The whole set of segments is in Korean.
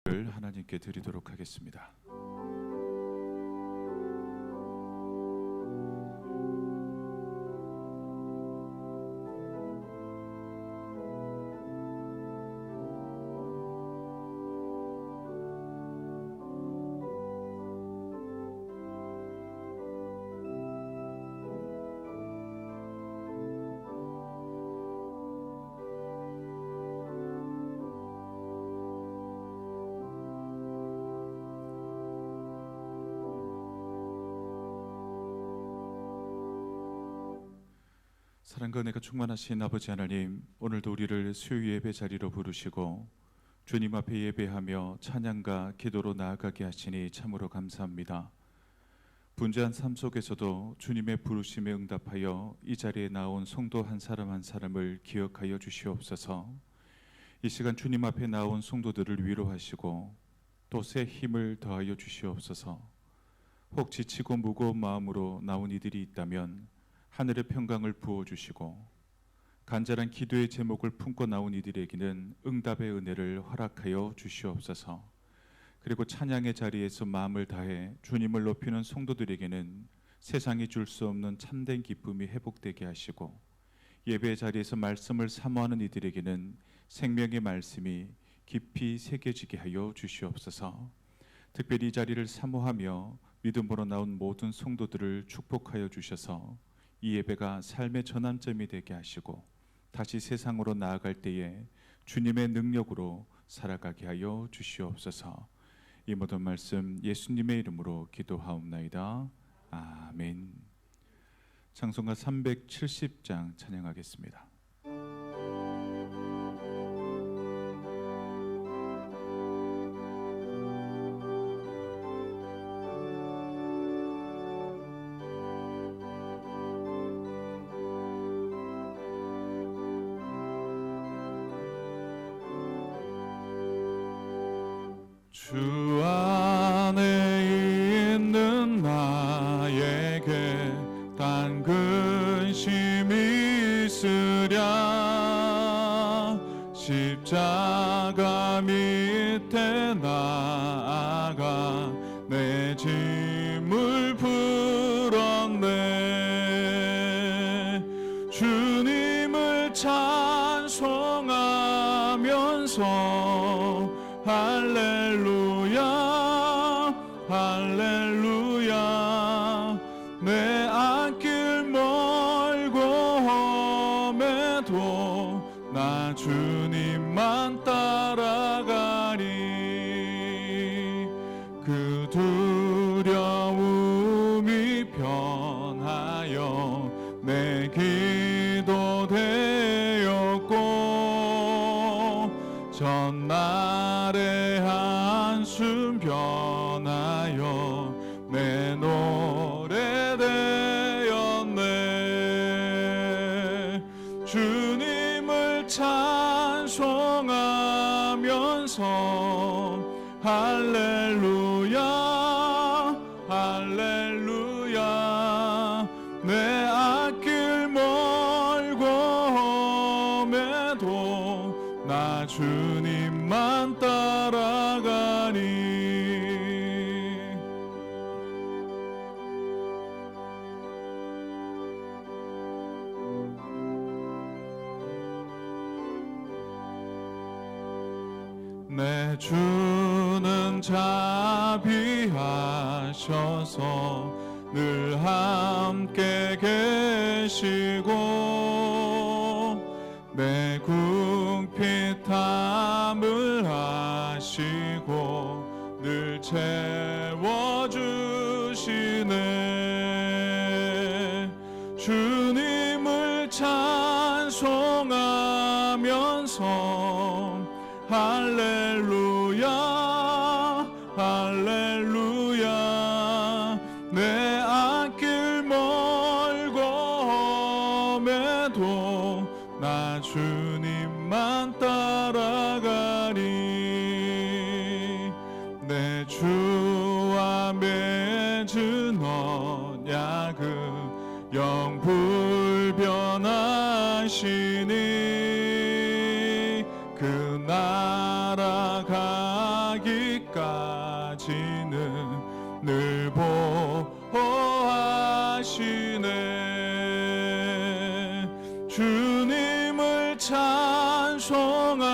하나님께 드리도록 하겠습니다. 사랑과 은혜가 충만하신 아버지 하나님, 오늘도 우리를 수요 예배 자리로 부르시고 주님 앞에 예배하며 찬양과 기도로 나아가게 하시니 참으로 감사합니다. 분주한 삶 속에서도 주님의 부르심에 응답하여 이 자리에 나온 성도 한 사람 한 사람을 기억하여 주시옵소서. 이 시간 주님 앞에 나온 성도들을 위로하시고 또 새 힘을 더하여 주시옵소서. 혹 지치고 무거운 마음으로 나온 이들이 있다면 하늘의 평강을 부어주시고 간절한 기도의 제목을 품고 나온 이들에게는 응답의 은혜를 허락하여 주시옵소서. 그리고 찬양의 자리에서 마음을 다해 주님을 높이는 성도들에게는 세상이 줄 수 없는 참된 기쁨이 회복되게 하시고, 예배의 자리에서 말씀을 사모하는 이들에게는 생명의 말씀이 깊이 새겨지게 하여 주시옵소서. 특별히 이 자리를 사모하며 믿음으로 나온 모든 성도들을 축복하여 주셔서 이 예배가 삶의 전환점이 되게 하시고 다시 세상으로 나아갈 때에 주님의 능력으로 살아가게 하여 주시옵소서. 이 모든 말씀 예수님의 이름으로 기도하옵나이다. 아멘. 찬송가 370장 찬양하겠습니다. 주 안에 있는 나에게 단 근심이 있으랴. 십자가 밑에 나아가 내 짐을 풀었네. 주님을 찬송하면서 할렐루야 할렐루야. 내 앞길 멀고 험해도 나 주님만 따라가리. 그 두려움이 변하여 내 기도 되었고, 전날의 한숨 변하여 내 노래 되었네. 주님을 찬송하면서 할렐루야 할렐루야. 내 앞길 멀고 험해도 나 주님만 따라가리. 내 주는 자비하셔서 늘 함께 계시고, 내 궁핍함을 아시고 늘 채워주시네. 주님을 찬송하면서 할렐루야 할렐루야. 내 앞길 멀고 험해도 나 주님만 따라가리. 내 주와 맺은 언약은 영불변하시니, 그 나라 가기 찬송하면서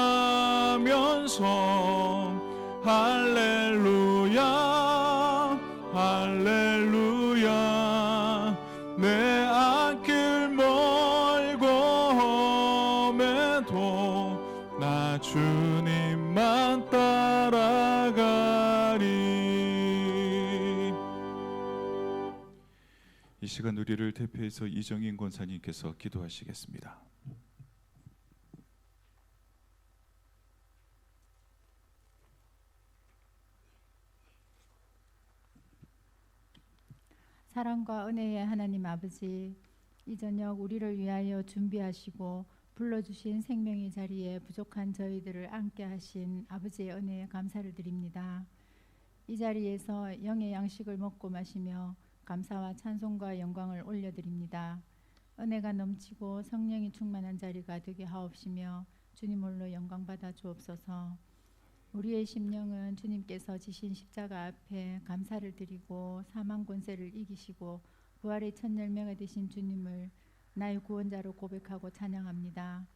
할렐루야 할렐루야 내 앞길 멀고 험해도 나 주님만 따라가리. 이 시간 우리를 대표해서 이정인 권사님께서 기도하시겠습니다. 사랑과 은혜의 하나님 아버지, 이 저녁 우리를 위하여 준비하시고 불러주신 생명의 자리에 부족한 저희들을 앉게 하신 아버지의 은혜에 감사를 드립니다. 이 자리에서 영의 양식을 먹고 마시며 감사와 찬송과 영광을 올려드립니다. 은혜가 넘치고 성령이 충만한 자리가 되게 하옵시며 주님 홀로 영광 받아 주옵소서. 우리의 심령은 주님께서 지신 십자가 앞에 감사를 드리고 사망 권세를 이기시고 부활의 첫 열매가 되신 주님을 나의 구원자로 고백하고 찬양합니다.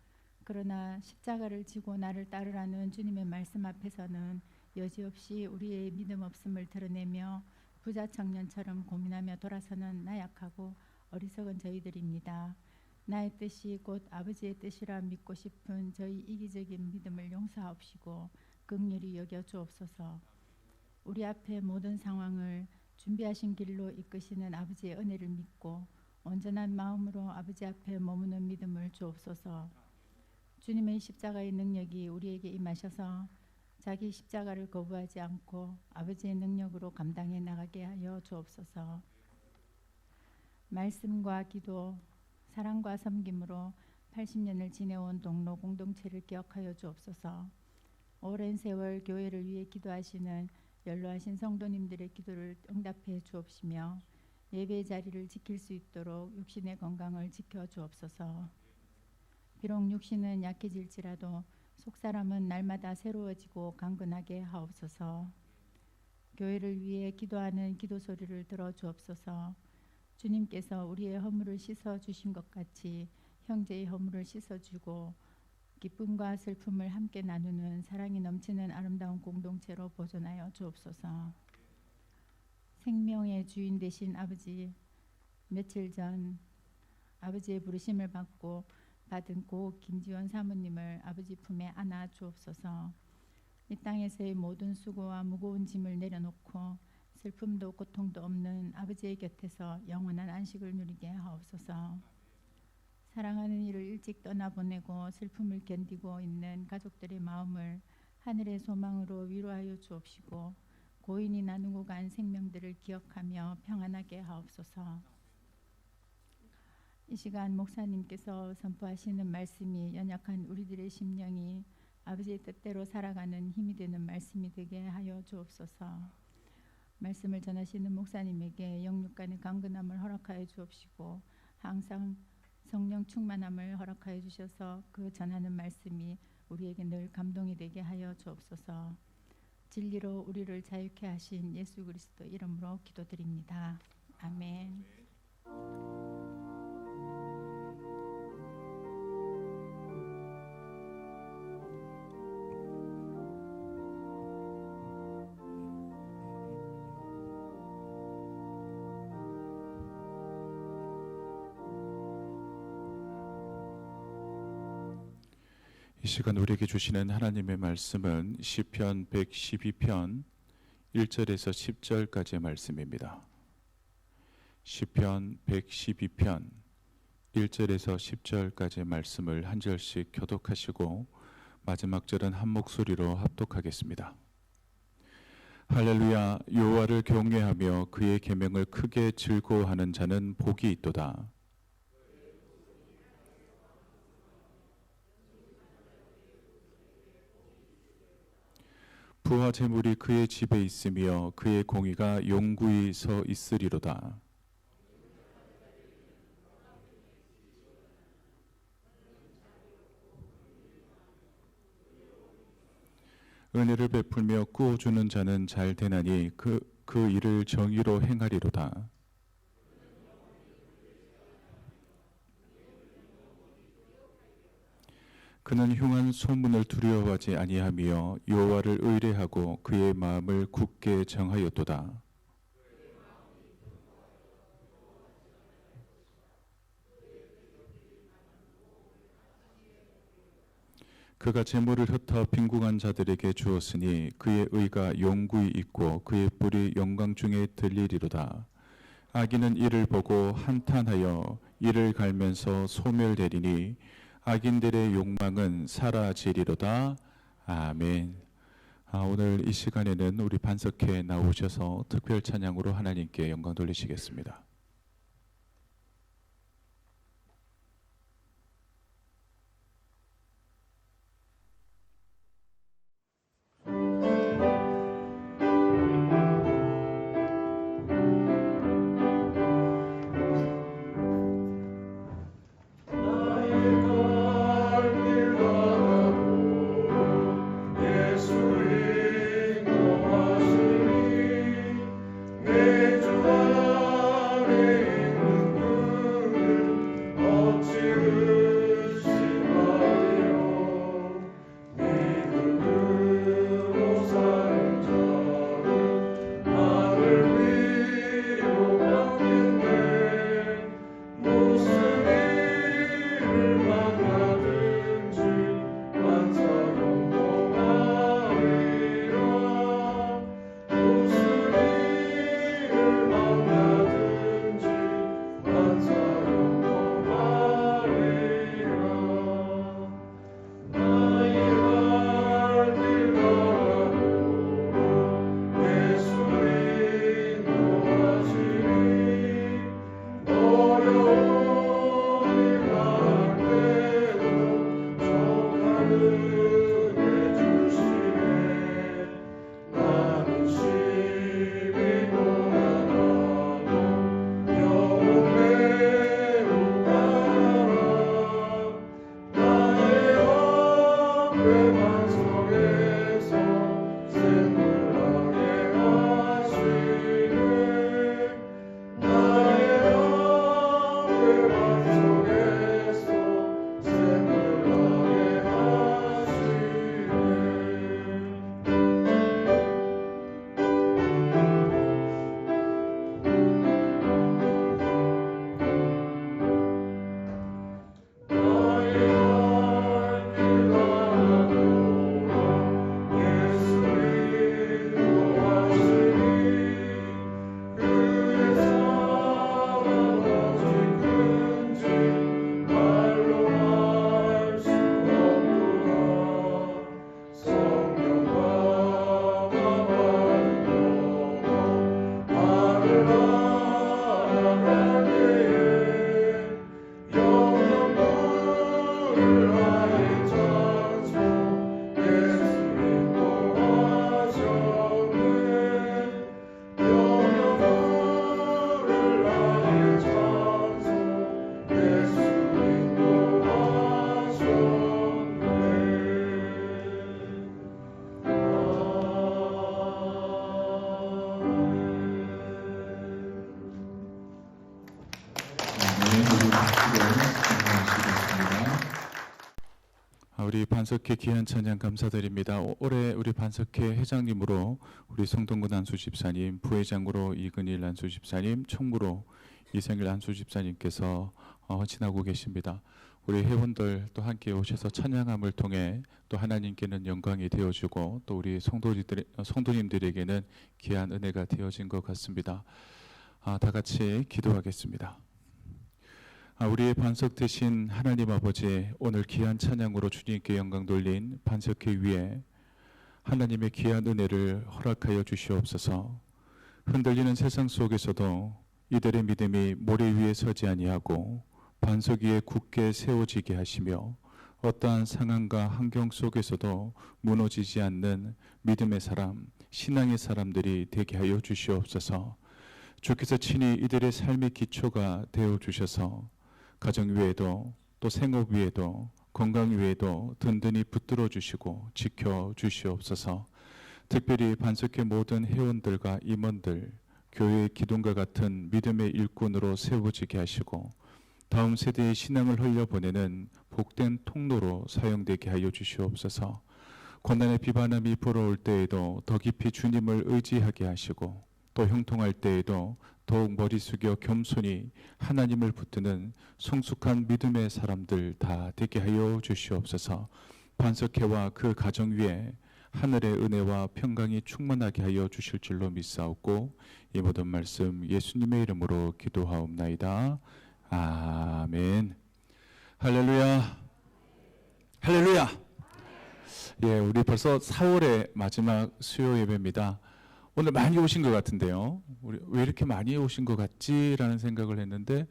그러나 십자가를 지고 나를 따르라는 주님의 말씀 앞에서는 여지없이 우리의 믿음 없음을 드러내며 부자 청년처럼 고민하며 돌아서는 나약하고 어리석은 저희들입니다. 나의 뜻이 곧 아버지의 뜻이라 믿고 싶은 저희 이기적인 믿음을 용서하옵시고 긍휼히 여겨 주옵소서. 우리 앞에 모든 상황을 준비하신 길로 이끄시는 아버지의 은혜를 믿고 온전한 마음으로 아버지 앞에 머무는 믿음을 주옵소서. 주님의 십자가의 능력이 우리에게 임하셔서 자기 십자가를 거부하지 않고 아버지의 능력으로 감당해 나가게 하여 주옵소서. 말씀과 기도, 사랑과 섬김으로 80년을 지내온 동로 공동체를 기억하여 주옵소서. 오랜 세월 교회를 위해 기도하시는 연로하신 성도님들의 기도를 응답해 주옵시며 예배의 자리를 지킬 수 있도록 육신의 건강을 지켜 주옵소서. 비록 육신은 약해질지라도 속사람은 날마다 새로워지고 강건하게 하옵소서. 교회를 위해 기도하는 기도 소리를 들어 주옵소서. 주님께서 우리의 허물을 씻어 주신 것 같이 형제의 허물을 씻어 주고 기쁨과 슬픔을 함께 나누는 사랑이 넘치는 아름다운 공동체로 보존하여 주옵소서. 생명의 주인 되신 아버지, 며칠 전 아버지의 부르심을 받고 받은 고 김지원 사모님을 아버지 품에 안아 주옵소서. 이 땅에서의 모든 수고와 무거운 짐을 내려놓고 슬픔도 고통도 없는 아버지의 곁에서 영원한 안식을 누리게 하옵소서. 사랑하는 이를 일찍 떠나보내고 슬픔을 견디고 있는 가족들의 마음을 하늘의 소망으로 위로하여 주옵시고 고인이 나누고 간 생명들을 기억하며 평안하게 하옵소서. 이 시간 목사님께서 선포하시는 말씀이 연약한 우리들의 심령이 아버지의 뜻대로 살아가는 힘이 되는 말씀이 되게 하여 주옵소서. 말씀을 전하시는 목사님에게 영육간의 강건함을 허락하여 주옵시고 항상 성령 충만함을 허락하여 주셔서 그 전하는 말씀이 우리에게 늘 감동이 되게 하여 주옵소서. 진리로 우리를 자유케 하신 예수 그리스도 이름으로 기도드립니다. 아멘. 이 시간 우리에게 주시는 하나님의 말씀은 시편 112편 1절에서 10절까지의 말씀입니다. 시편 112편 1절에서 10절까지의 말씀을 한 절씩 교독하시고 마지막 절은 한 목소리로 합독하겠습니다. 할렐루야. 여호와를 경외하며 그의 계명을 크게 즐거워하는 자는 복이 있도다. 부와 재물이 그의 집에 있으며 그의 공의가永구히 서 있으리로다. 은혜를 베풀며 꾸어주는 자는 잘 되나니 그 일을 정의로 행하리로다. 그는 흉한 소문을 두려워하지 아니하며 여호와를 의뢰하고 그의 마음을 굳게 정하였도다. 그가 재물을 흩어 빈궁한 자들에게 주었으니 그의 의가 영구히 있고 그의 뿔이 영광 중에 들리리로다. 악인은 이를 보고 한탄하여 이를 갈면서 소멸되리니 악인들의 욕망은 사라지리로다. 아멘. 오늘 이 시간에는 우리 반석회 나오셔서 특별 찬양으로 하나님께 영광 돌리시겠습니다. 우리 반석회 귀한 찬양 감사드립니다. 올해 우리 반석회 회장님으로 우리 성동근 안수 집사님, 부회장으로 이근일 안수 집사님, 총무로 이성일 안수 집사님께서 헌신하고 계십니다. 우리 회원들 또 함께 오셔서 찬양함을 통해 또 하나님께는 영광이 되어주고 또 우리 성도님들에게는 귀한 은혜가 되어진 것 같습니다. 다 같이 기도하겠습니다. 우리의 반석 되신 하나님 아버지, 오늘 귀한 찬양으로 주님께 영광 돌린 반석회 위에 하나님의 귀한 은혜를 허락하여 주시옵소서. 흔들리는 세상 속에서도 이들의 믿음이 모래 위에 서지 아니하고 반석 위에 굳게 세워지게 하시며 어떠한 상황과 환경 속에서도 무너지지 않는 믿음의 사람, 신앙의 사람들이 되게 하여 주시옵소서. 주께서 친히 이들의 삶의 기초가 되어 주셔서 가정 위에도 또 생업 위에도 건강 위에도 든든히 붙들어 주시고 지켜 주시옵소서. 특별히 반석회 모든 회원들과 임원들 교회의 기둥과 같은 믿음의 일꾼으로 세워지게 하시고 다음 세대의 신앙을 흘려보내는 복된 통로로 사용되게 하여 주시옵소서. 고난의 비바람이 불어올 때에도 더 깊이 주님을 의지하게 하시고, 또 형통할 때에도 더욱 머리 숙여 겸손히 하나님을 붙드는 성숙한 믿음의 사람들 다 되게 하여 주시옵소서. 반석회와 그 가정 위에 하늘의 은혜와 평강이 충만하게 하여 주실 줄로 믿사옵고, 이 모든 말씀 예수님의 이름으로 기도하옵나이다. 아멘. 할렐루야. 할렐루야. 예, 우리 벌써 4월의 마지막 수요 예배입니다. 오늘 많이 오신 것 같은데요. 우리 왜 이렇게 많이 오신 것 같지라는 생각을 했는데,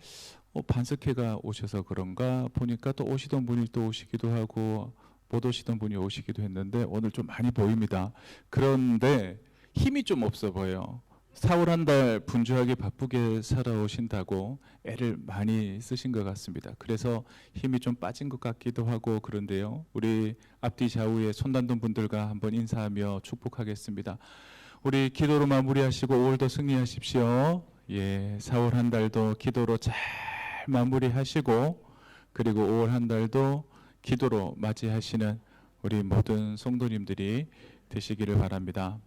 반석회가 오셔서 그런가 보니까 또 오시던 분이 또 오시기도 하고 못 오시던 분이 오시기도 했는데 오늘 좀 많이 보입니다. 그런데 힘이 좀 없어 보여요. 4월 한 달 분주하게 바쁘게 살아오신다고 애를 많이 쓰신 것 같습니다. 그래서 힘이 좀 빠진 것 같기도 하고 그런데요. 우리 앞뒤 좌우에 손단던 분들과 한번 인사하며 축복하겠습니다. 우리 기도로 마무리하시고 5월도 승리하십시오. 예, 4월 한 달도 기도로 잘 마무리하시고, 그리고 5월 한 달도 기도로 맞이하시는 우리 모든 성도님들이 되시기를 바랍니다.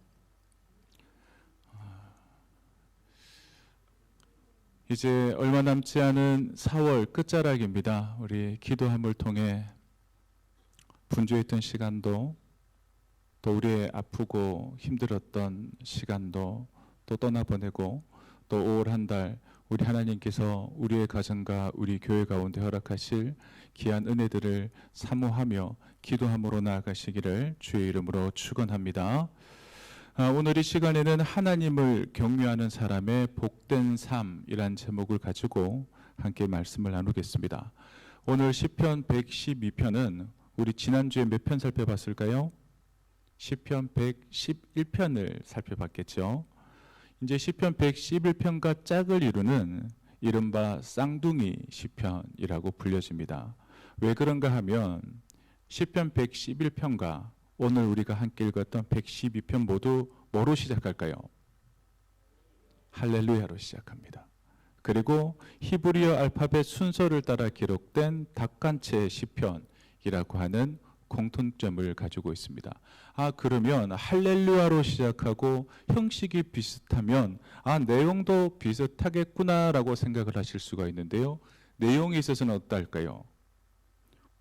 이제 얼마 남지 않은 4월 끝자락입니다. 우리 기도함을 통해 분주했던 시간도, 또 우리의 아프고 힘들었던 시간도 또 떠나보내고, 또 5월 한 달 우리 하나님께서 우리의 가정과 우리 교회 가운데 허락하실 귀한 은혜들을 사모하며 기도함으로 나아가시기를 주의 이름으로 축원합니다. 오늘 이 시간에는 하나님을 경외하는 사람의 복된 삶이란 제목을 가지고 함께 말씀을 나누겠습니다. 오늘 시편 112편은 우리 지난주에 몇 편 살펴봤을까요? 시편 111편을 살펴봤겠죠. 이제 시편 111편과 짝을 이루는 이른바 쌍둥이 시편이라고 불려집니다. 왜 그런가 하면 시편 111편과 오늘 우리가 함께 읽었던 112편 모두 뭐로 시작할까요? 할렐루야로 시작합니다. 그리고 히브리어 알파벳 순서를 따라 기록된 닭간체 시편이라고 하는 공통점을 가지고 있습니다. 그러면 할렐루야로 시작하고 형식이 비슷하면 내용도 비슷하겠구나라고 생각을 하실 수가 있는데요. 내용에 있어서는 어떨까요?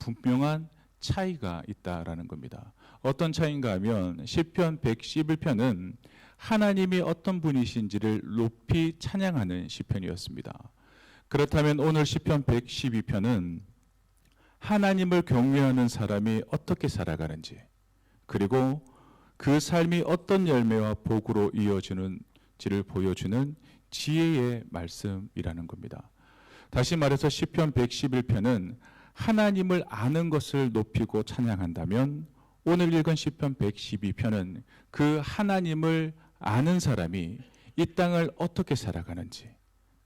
분명한 차이가 있다라는 겁니다. 어떤 차이인가 하면 시편 111편은 하나님이 어떤 분이신지를 높이 찬양하는 시편이었습니다. 그렇다면 오늘 시편 112편은 하나님을 경외하는 사람이 어떻게 살아가는지, 그리고 그 삶이 어떤 열매와 복으로 이어지는지를 보여주는 지혜의 말씀이라는 겁니다. 다시 말해서 시편 111편은 하나님을 아는 것을 높이고 찬양한다면, 오늘 읽은 시편 112편은 그 하나님을 아는 사람이 이 땅을 어떻게 살아가는지,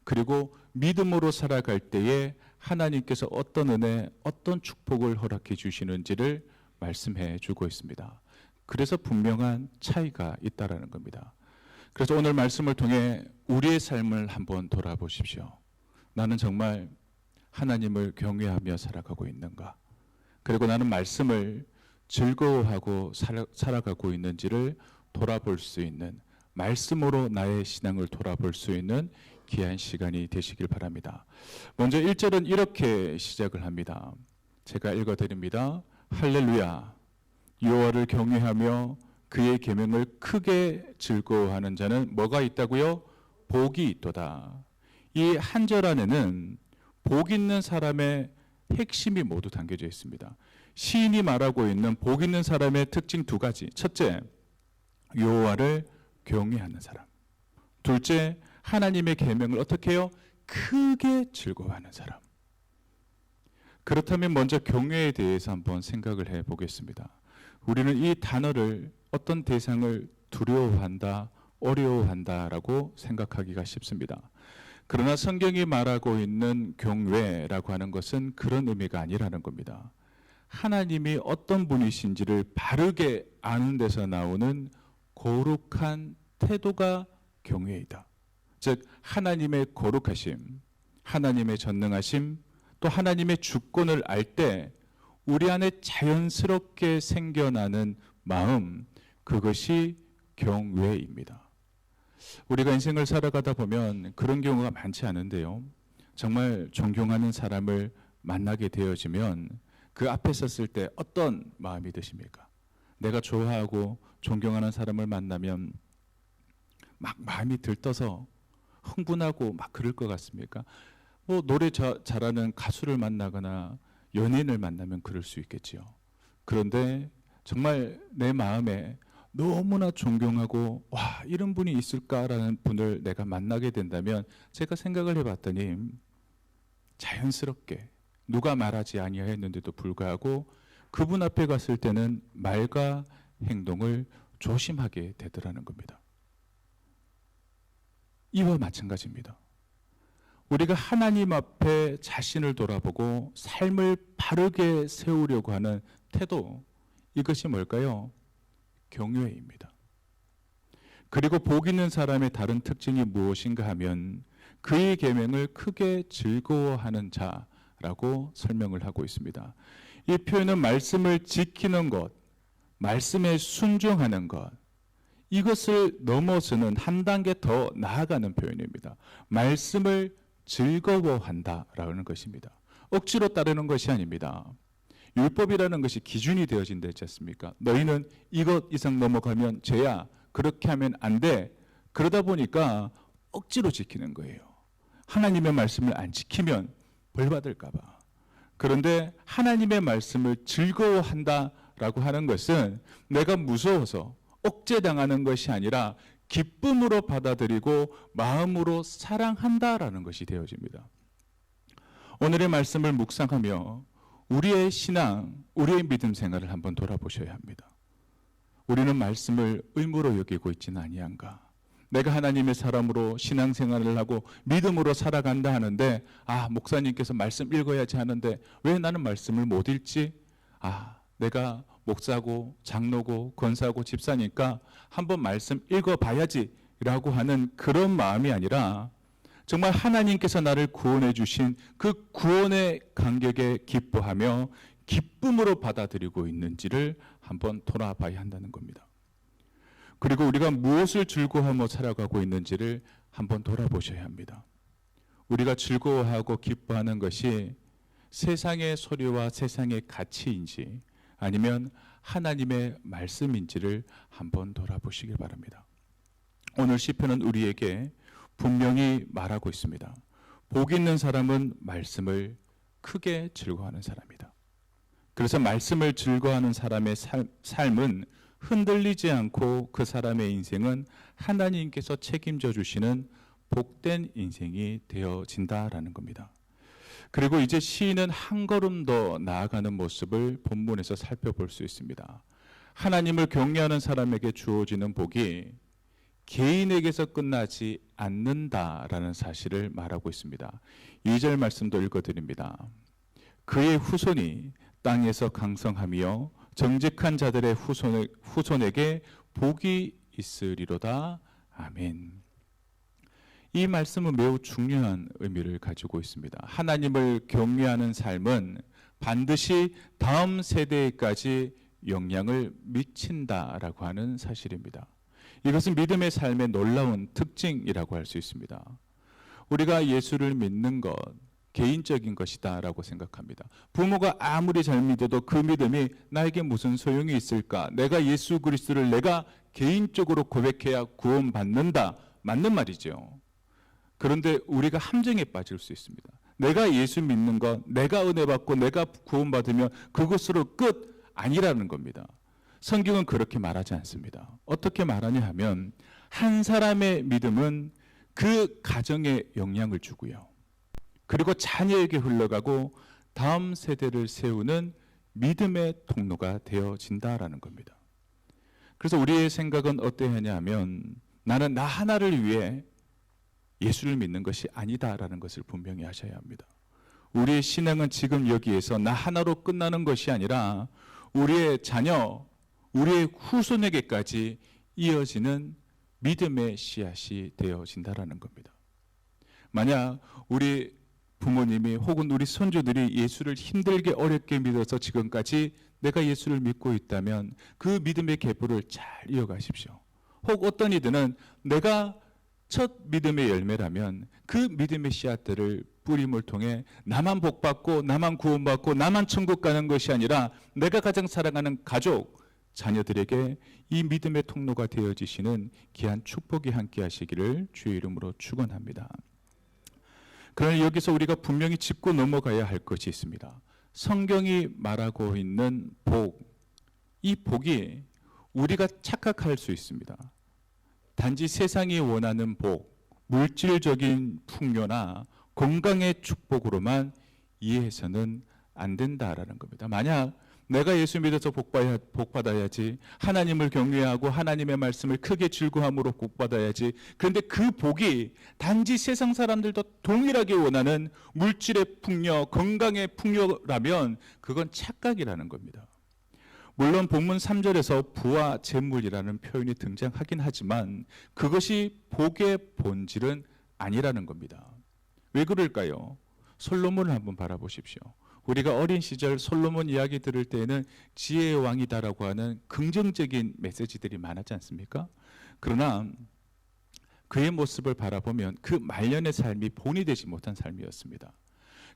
그리고 믿음으로 살아갈 때에 하나님께서 어떤 은혜, 어떤 축복을 허락해 주시는지를 말씀해 주고 있습니다. 그래서 분명한 차이가 있다라는 겁니다. 그래서 오늘 말씀을 통해 우리의 삶을 한번 돌아보십시오. 나는 정말 하나님을 경외하며 살아가고 있는가? 그리고 나는 말씀을 즐거워하고 살아가고 있는지를 돌아볼 수 있는, 말씀으로 나의 신앙을 돌아볼 수 있는 귀한 시간이 되시길 바랍니다. 먼저 1절은 이렇게 시작을 합니다. 제가 읽어드립니다. 할렐루야. 여호와를 경외하며 그의 계명을 크게 즐거워하는 자는 뭐가 있다고요? 복이 있도다. 이 한 절 안에는 복 있는 사람의 핵심이 모두 담겨져 있습니다. 시인이 말하고 있는 복 있는 사람의 특징 두 가지. 첫째, 여호와를 경외하는 사람. 둘째, 하나님의 계명을 어떻게 해요? 크게 즐거워하는 사람. 그렇다면 먼저 경외에 대해서 한번 생각을 해보겠습니다. 우리는 이 단어를, 어떤 대상을 두려워한다, 어려워한다라고 생각하기가 쉽습니다. 그러나 성경이 말하고 있는 경외라고 하는 것은 그런 의미가 아니라는 겁니다. 하나님이 어떤 분이신지를 바르게 아는 데서 나오는 거룩한 태도가 경외이다. 즉 하나님의 거룩하심, 하나님의 전능하심, 또 하나님의 주권을 알 때 우리 안에 자연스럽게 생겨나는 마음, 그것이 경외입니다. 우리가 인생을 살아가다 보면 그런 경우가 많지 않은데요. 정말 존경하는 사람을 만나게 되어지면 그 앞에 섰을 때 어떤 마음이 드십니까? 내가 좋아하고 존경하는 사람을 만나면 막 마음이 들떠서 흥분하고 막 그럴 것 같습니까? 뭐 노래 잘하는 가수를 만나거나 연예인을 만나면 그럴 수 있겠지요. 그런데 정말 내 마음에 너무나 존경하고 와, 이런 분이 있을까라는 분을 내가 만나게 된다면 제가 생각을 해봤더니 자연스럽게 누가 말하지 아니하였는데도 불구하고 그분 앞에 갔을 때는 말과 행동을 조심하게 되더라는 겁니다. 이와 마찬가지입니다. 우리가 하나님 앞에 자신을 돌아보고 삶을 바르게 세우려고 하는 태도, 이것이 뭘까요? 경외입니다. 그리고 복 있는 사람의 다른 특징이 무엇인가 하면 그의 계명을 크게 즐거워하는 자라고 설명을 하고 있습니다. 이 표현은 말씀을 지키는 것, 말씀에 순종하는 것, 이것을 넘어서는 한 단계 더 나아가는 표현입니다. 말씀을 즐거워한다라는 것입니다. 억지로 따르는 것이 아닙니다. 율법이라는 것이 기준이 되어진다 했지 않습니까? 너희는 이것 이상 넘어가면 죄야. 그렇게 하면 안 돼. 그러다 보니까 억지로 지키는 거예요. 하나님의 말씀을 안 지키면 벌 받을까 봐. 그런데 하나님의 말씀을 즐거워한다라고 하는 것은 내가 무서워서 억제당하는 것이 아니라 기쁨으로 받아들이고 마음으로 사랑한다라는 것이 되어집니다. 오늘의 말씀을 묵상하며 우리의 신앙, 우리의 믿음 생활을 한번 돌아보셔야 합니다. 우리는 말씀을 의무로 여기고 있지는 아니한가? 내가 하나님의 사람으로 신앙생활을 하고 믿음으로 살아간다 하는데 목사님께서 말씀 읽어야지 하는데 왜 나는 말씀을 못 읽지? 내가 목사고 장로고 권사고 집사니까 한번 말씀 읽어봐야지 라고 하는 그런 마음이 아니라 정말 하나님께서 나를 구원해 주신 그 구원의 감격에 기뻐하며 기쁨으로 받아들이고 있는지를 한번 돌아봐야 한다는 겁니다. 그리고 우리가 무엇을 즐거워하며 살아가고 있는지를 한번 돌아보셔야 합니다. 우리가 즐거워하고 기뻐하는 것이 세상의 소리와 세상의 가치인지 아니면 하나님의 말씀인지를 한번 돌아보시길 바랍니다. 오늘 시편은 우리에게 분명히 말하고 있습니다. 복 있는 사람은 말씀을 크게 즐거워하는 사람이다. 그래서 말씀을 즐거워하는 사람의 삶은 흔들리지 않고 그 사람의 인생은 하나님께서 책임져 주시는 복된 인생이 되어진다라는 겁니다. 그리고 이제 시인은 한 걸음 더 나아가는 모습을 본문에서 살펴볼 수 있습니다. 하나님을 경외하는 사람에게 주어지는 복이 개인에게서 끝나지 않는다라는 사실을 말하고 있습니다. 2절 말씀도 읽어드립니다. 그의 후손이 땅에서 강성하며 정직한 자들의 후손에게 복이 있으리로다. 아멘. 이 말씀은 매우 중요한 의미를 가지고 있습니다. 하나님을 경외하는 삶은 반드시 다음 세대까지 영향을 미친다라고 하는 사실입니다. 이것은 믿음의 삶의 놀라운 특징이라고 할 수 있습니다. 우리가 예수를 믿는 것, 개인적인 것이다라고 생각합니다. 부모가 아무리 잘 믿어도 그 믿음이 나에게 무슨 소용이 있을까? 내가 예수 그리스도를 내가 개인적으로 고백해야 구원받는다. 맞는 말이죠. 그런데 우리가 함정에 빠질 수 있습니다. 내가 예수 믿는 것, 내가 은혜 받고 내가 구원받으면 그것으로 끝 아니라는 겁니다. 성경은 그렇게 말하지 않습니다. 어떻게 말하냐 하면 한 사람의 믿음은 그 가정에 영향을 주고요. 그리고 자녀에게 흘러가고 다음 세대를 세우는 믿음의 통로가 되어진다라는 겁니다. 그래서 우리의 생각은 어떠해야 하냐 하면 나는 나 하나를 위해 예수를 믿는 것이 아니다라는 것을 분명히 하셔야 합니다. 우리의 신앙은 지금 여기에서 나 하나로 끝나는 것이 아니라 우리의 자녀, 우리의 후손에게까지 이어지는 믿음의 씨앗이 되어진다라는 겁니다. 만약 우리 부모님이 혹은 우리 손주들이 예수를 힘들게 어렵게 믿어서 지금까지 내가 예수를 믿고 있다면 그 믿음의 계보를 잘 이어가십시오. 혹 어떤 이들은 내가 첫 믿음의 열매라면 그 믿음의 씨앗들을 뿌림을 통해 나만 복받고 나만 구원받고 나만 천국 가는 것이 아니라 내가 가장 사랑하는 가족, 자녀들에게 이 믿음의 통로가 되어지시는 귀한 축복이 함께 하시기를 주의 이름으로 축원합니다. 그러나 여기서 우리가 분명히 짚고 넘어가야 할 것이 있습니다. 성경이 말하고 있는 복, 이 복이 우리가 착각할 수 있습니다. 단지 세상이 원하는 복, 물질적인 풍요나 건강의 축복으로만 이해해서는 안 된다라는 겁니다. 만약 내가 예수 믿어서 복받아야지, 하나님을 경외하고 하나님의 말씀을 크게 즐거움으로 복받아야지, 그런데 그 복이 단지 세상 사람들도 동일하게 원하는 물질의 풍요, 건강의 풍요라면 그건 착각이라는 겁니다. 물론 본문 3절에서 부와 재물이라는 표현이 등장하긴 하지만 그것이 복의 본질은 아니라는 겁니다. 왜 그럴까요? 솔로몬을 한번 바라보십시오. 우리가 어린 시절 솔로몬 이야기 들을 때에는 지혜의 왕이다라고 하는 긍정적인 메시지들이 많았지 않습니까? 그러나 그의 모습을 바라보면 그 말년의 삶이 본이 되지 못한 삶이었습니다.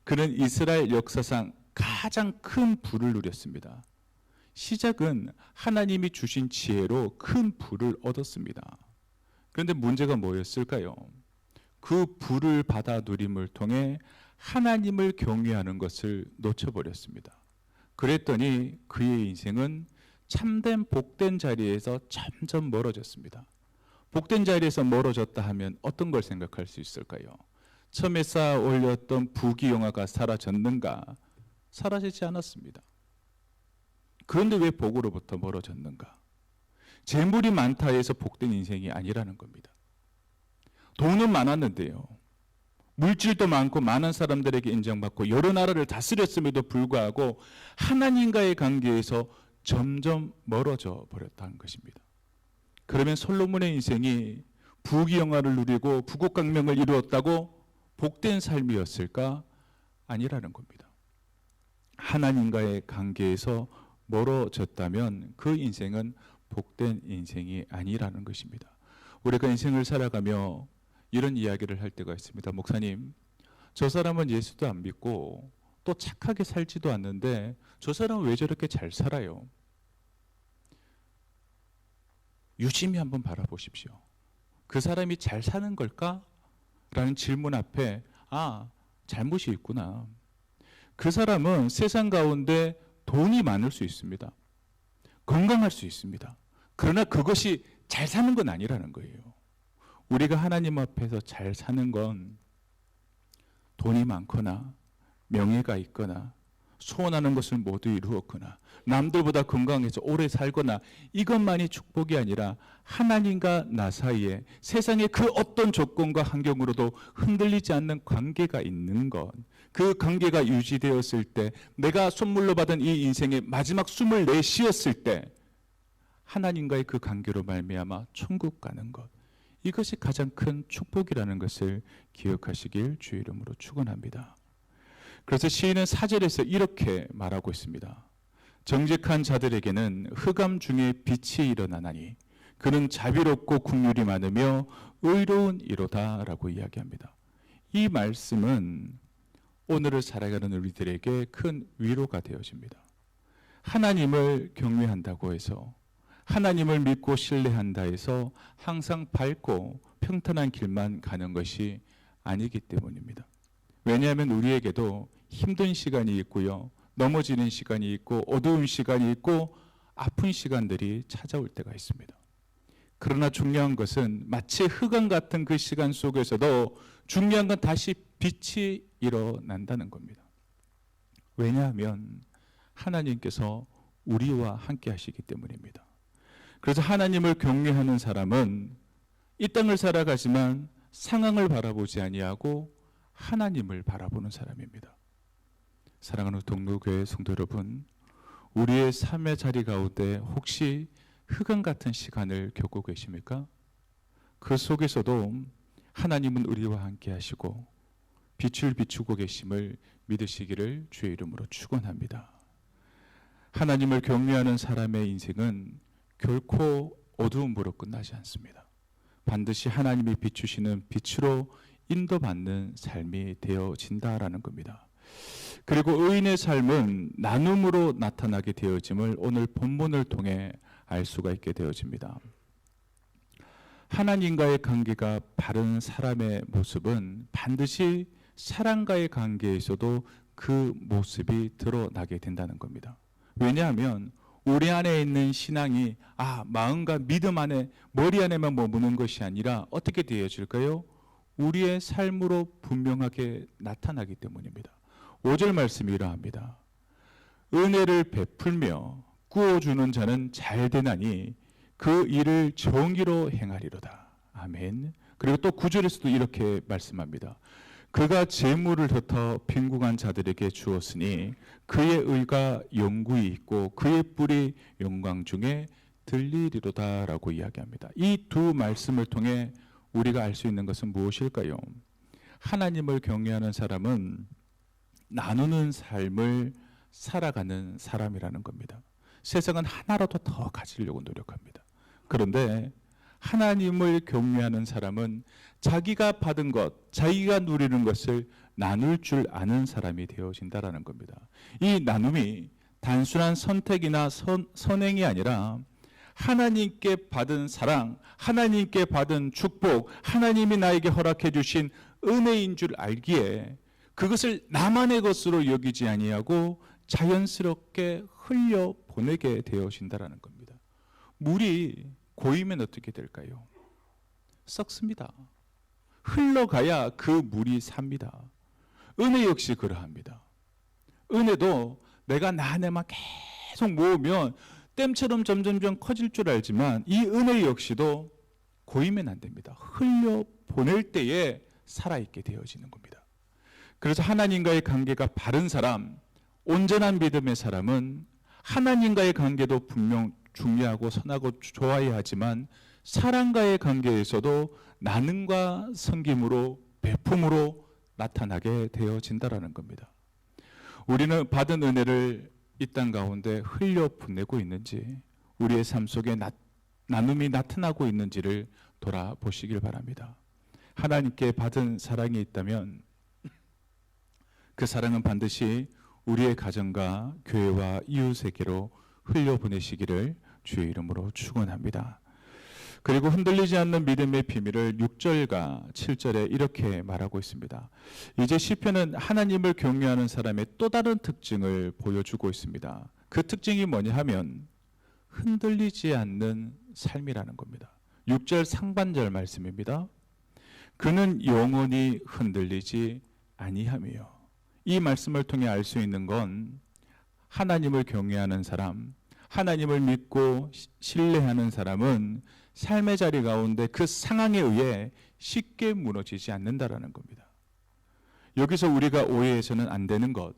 그는 이스라엘 역사상 가장 큰 부를 누렸습니다. 시작은 하나님이 주신 지혜로 큰 부를 얻었습니다. 그런데 문제가 뭐였을까요? 그 부를 받아 누림을 통해 하나님을 경외하는 것을 놓쳐버렸습니다. 그랬더니 그의 인생은 참된 복된 자리에서 점점 멀어졌습니다. 복된 자리에서 멀어졌다 하면 어떤 걸 생각할 수 있을까요? 처음에 쌓아 올렸던 부귀영화가 사라졌는가? 사라지지 않았습니다. 그런데 왜 복으로부터 멀어졌는가? 재물이 많다 해서 복된 인생이 아니라는 겁니다. 돈은 많았는데요. 물질도 많고 많은 사람들에게 인정받고 여러 나라를 다스렸음에도 불구하고 하나님과의 관계에서 점점 멀어져 버렸다는 것입니다. 그러면 솔로몬의 인생이 부귀영화를 누리고 부국강명을 이루었다고 복된 삶이었을까? 아니라는 겁니다. 하나님과의 관계에서 멀어졌다면 그 인생은 복된 인생이 아니라는 것입니다. 우리가 인생을 살아가며 이런 이야기를 할 때가 있습니다. 목사님, 저 사람은 예수도 안 믿고 또 착하게 살지도 않는데 저 사람은 왜 저렇게 잘 살아요? 유심히 한번 바라보십시오. 그 사람이 잘 사는 걸까? 라는 질문 앞에 잘못이 있구나. 그 사람은 세상 가운데 돈이 많을 수 있습니다. 건강할 수 있습니다. 그러나 그것이 잘 사는 건 아니라는 거예요. 우리가 하나님 앞에서 잘 사는 건 돈이 많거나 명예가 있거나 소원하는 것을 모두 이루었거나 남들보다 건강해서 오래 살거나 이것만이 축복이 아니라 하나님과 나 사이에 세상의 그 어떤 조건과 환경으로도 흔들리지 않는 관계가 있는 것, 그 관계가 유지되었을 때 내가 선물로 받은 이 인생의 마지막 숨을 내쉬었을 때 하나님과의 그 관계로 말미암아 천국 가는 것, 이것이 가장 큰 축복이라는 것을 기억하시길 주의 이름으로 축원합니다. 그래서 시인은 4절에서 이렇게 말하고 있습니다. 정직한 자들에게는 흑암 중에 빛이 일어나나니 그는 자비롭고 긍휼이 많으며 의로운 이로다라고 이야기합니다. 이 말씀은 오늘을 살아가는 우리들에게 큰 위로가 되어집니다. 하나님을 경외한다고 해서, 하나님을 믿고 신뢰한다 해서 항상 밝고 평탄한 길만 가는 것이 아니기 때문입니다. 왜냐하면 우리에게도 힘든 시간이 있고요, 넘어지는 시간이 있고 어두운 시간이 있고 아픈 시간들이 찾아올 때가 있습니다. 그러나 중요한 것은 마치 흑암 같은 그 시간 속에서도 중요한 건 다시 빛이 일어난다는 겁니다. 왜냐하면 하나님께서 우리와 함께 하시기 때문입니다. 그래서 하나님을 경외하는 사람은 이 땅을 살아가지만 상황을 바라보지 아니하고 하나님을 바라보는 사람입니다. 사랑하는 동로교회 성도 여러분, 우리의 삶의 자리 가운데 혹시 흑암 같은 시간을 겪고 계십니까? 그 속에서도 하나님은 우리와 함께 하시고 빛을 비추고 계심을 믿으시기를 주의 이름으로 축원합니다. 하나님을 경외하는 사람의 인생은 결코 어두움으로 끝나지 않습니다. 반드시 하나님이 비추시는 빛으로 인도받는 삶이 되어진다라는 겁니다. 그리고 의인의 삶은 나눔으로 나타나게 되어짐을 오늘 본문을 통해 알 수가 있게 되어집니다. 하나님과의 관계가 바른 사람의 모습은 반드시 사람과의 관계에서도 그 모습이 드러나게 된다는 겁니다. 왜냐하면 우리 안에 있는 신앙이 마음과 믿음 안에 머리 안에만 머무는 것이 아니라 어떻게 되어질까요? 우리의 삶으로 분명하게 나타나기 때문입니다. 5절 말씀이 이러합니다. 은혜를 베풀며 구워주는 자는 잘 되나니 그 일을 정의로 행하리로다. 아멘. 그리고 또 9절에서도 이렇게 말씀합니다. 그가 재물을 흩어 빈궁한 자들에게 주었으니 그의 의가 영구히 있고 그의 뿔이 영광 중에 들리리로다 라고 이야기합니다. 이 두 말씀을 통해 우리가 알 수 있는 것은 무엇일까요? 하나님을 경외하는 사람은 나누는 삶을 살아가는 사람이라는 겁니다. 세상은 하나라도 더 가지려고 노력합니다. 그런데 하나님을 경외하는 사람은 자기가 받은 것, 자기가 누리는 것을 나눌 줄 아는 사람이 되어진다라는 겁니다. 이 나눔이 단순한 선택이나 선행이 아니라 하나님께 받은 사랑, 하나님께 받은 축복, 하나님이 나에게 허락해 주신 은혜인 줄 알기에 그것을 나만의 것으로 여기지 아니하고 자연스럽게 흘려 보내게 되어진다라는 겁니다. 물이 고이면 어떻게 될까요? 썩습니다. 흘러가야 그 물이 삽니다. 은혜 역시 그러합니다. 은혜도 내가 나 안에만 계속 모으면 댐처럼 점점점 커질 줄 알지만 이 은혜 역시도 고이면 안 됩니다. 흘려 보낼 때에 살아있게 되어지는 겁니다. 그래서 하나님과의 관계가 바른 사람, 온전한 믿음의 사람은 하나님과의 관계도 분명 중요하고 선하고 좋아야 하지만 사람과의 관계에서도 나눔과 섬김으로 베품으로 나타나게 되어진다라는 겁니다. 우리는 받은 은혜를 이 땅 가운데 흘려 보내고 있는지, 우리의 삶 속에 나눔이 나타나고 있는지를 돌아보시길 바랍니다. 하나님께 받은 사랑이 있다면 그 사랑은 반드시 우리의 가정과 교회와 이웃에게로 흘려보내시기를 주의 이름으로 축원합니다. 그리고 흔들리지 않는 믿음의 비밀을 6절과 7절에 이렇게 말하고 있습니다. 이제 시편은 하나님을 경외하는 사람의 또 다른 특징을 보여주고 있습니다. 그 특징이 뭐냐 하면 흔들리지 않는 삶이라는 겁니다. 6절 상반절 말씀입니다. 그는 영원히 흔들리지 아니하며, 이 말씀을 통해 알 수 있는 건 하나님을 경외하는 사람, 하나님을 믿고 신뢰하는 사람은 삶의 자리 가운데 그 상황에 의해 쉽게 무너지지 않는다라는 겁니다. 여기서 우리가 오해해서는 안 되는 것,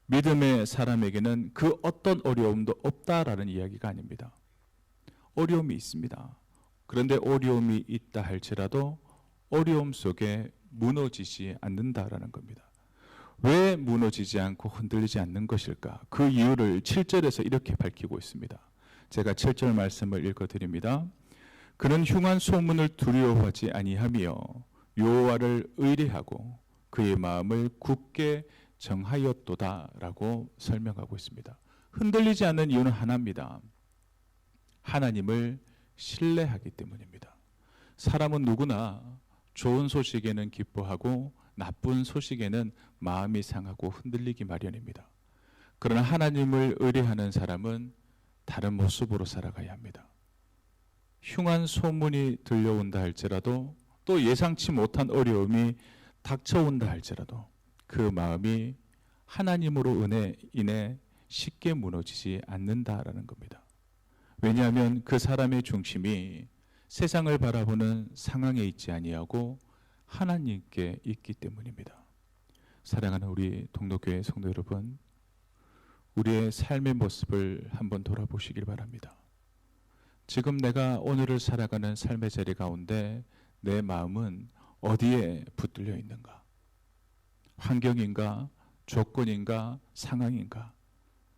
믿음의 사람에게는 그 어떤 어려움도 없다라는 이야기가 아닙니다. 어려움이 있습니다. 그런데 어려움이 있다 할지라도 어려움 속에 무너지지 않는다라는 겁니다. 왜 무너지지 않고 흔들리지 않는 것일까? 그 이유를 7절에서 이렇게 밝히고 있습니다. 제가 7절 말씀을 읽어드립니다. 그는 흉한 소문을 두려워하지 아니하며 여호와를 의뢰하고 그의 마음을 굳게 정하였도다라고 설명하고 있습니다. 흔들리지 않는 이유는 하나입니다. 하나님을 신뢰하기 때문입니다. 사람은 누구나 좋은 소식에는 기뻐하고 나쁜 소식에는 마음이 상하고 흔들리기 마련입니다. 그러나 하나님을 의뢰하는 사람은 다른 모습으로 살아가야 합니다. 흉한 소문이 들려온다 할지라도, 또 예상치 못한 어려움이 닥쳐온다 할지라도 그 마음이 하나님으로 인해 쉽게 무너지지 않는다라는 겁니다. 왜냐하면 그 사람의 중심이 세상을 바라보는 상황에 있지 아니하고 하나님께 있기 때문입니다. 사랑하는 우리 동덕교회 성도 여러분, 우리의 삶의 모습을 한번 돌아보시길 바랍니다. 지금 내가 오늘을 살아가는 삶의 자리 가운데 내 마음은 어디에 붙들려 있는가? 환경인가, 조건인가, 상황인가?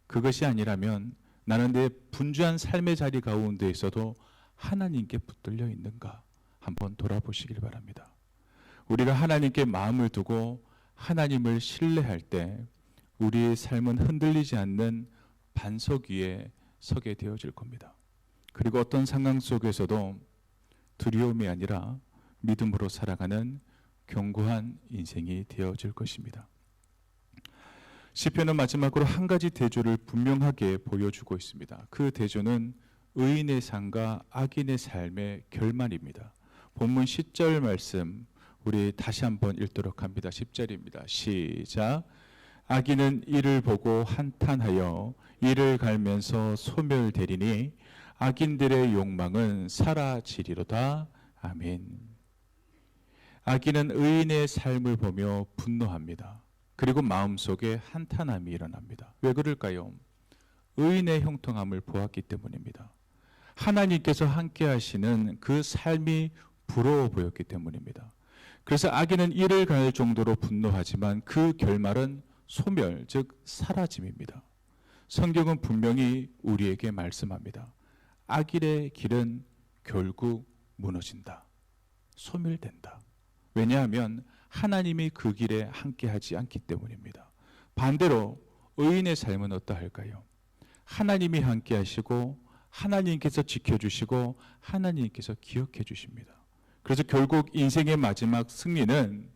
그것이 아니라면 나는 내 분주한 삶의 자리 가운데 있어도 하나님께 붙들려 있는가? 한번 돌아보시길 바랍니다. 우리가 하나님께 마음을 두고 하나님을 신뢰할 때 우리의 삶은 흔들리지 않는 반석 위에 서게 되어질 겁니다. 그리고 어떤 상황 속에서도 두려움이 아니라 믿음으로 살아가는 견고한 인생이 되어질 것입니다. 시편은 마지막으로 한 가지 대조를 분명하게 보여주고 있습니다. 그 대조는 의인의 삶과 악인의 삶의 결말입니다. 본문 10절 말씀 우리 다시 한번 읽도록 합니다. 10절입니다. 시작. 악인은 이를 보고 한탄하여 이를 갈면서 소멸되리니 악인들의 욕망은 사라지리로다. 아멘. 악인은 의인의 삶을 보며 분노합니다. 그리고 마음속에 한탄함이 일어납니다. 왜 그럴까요? 의인의 형통함을 보았기 때문입니다. 하나님께서 함께 하시는 그 삶이 부러워 보였기 때문입니다. 그래서 악인은 이를 갈 정도로 분노하지만 그 결말은 소멸, 즉 사라짐입니다. 성경은 분명히 우리에게 말씀합니다. 악인의 길은 결국 무너진다. 소멸된다. 왜냐하면 하나님이 그 길에 함께하지 않기 때문입니다. 반대로 의인의 삶은 어떠할까요? 하나님이 함께하시고 하나님께서 지켜주시고 하나님께서 기억해 주십니다. 그래서 결국 인생의 마지막 승리는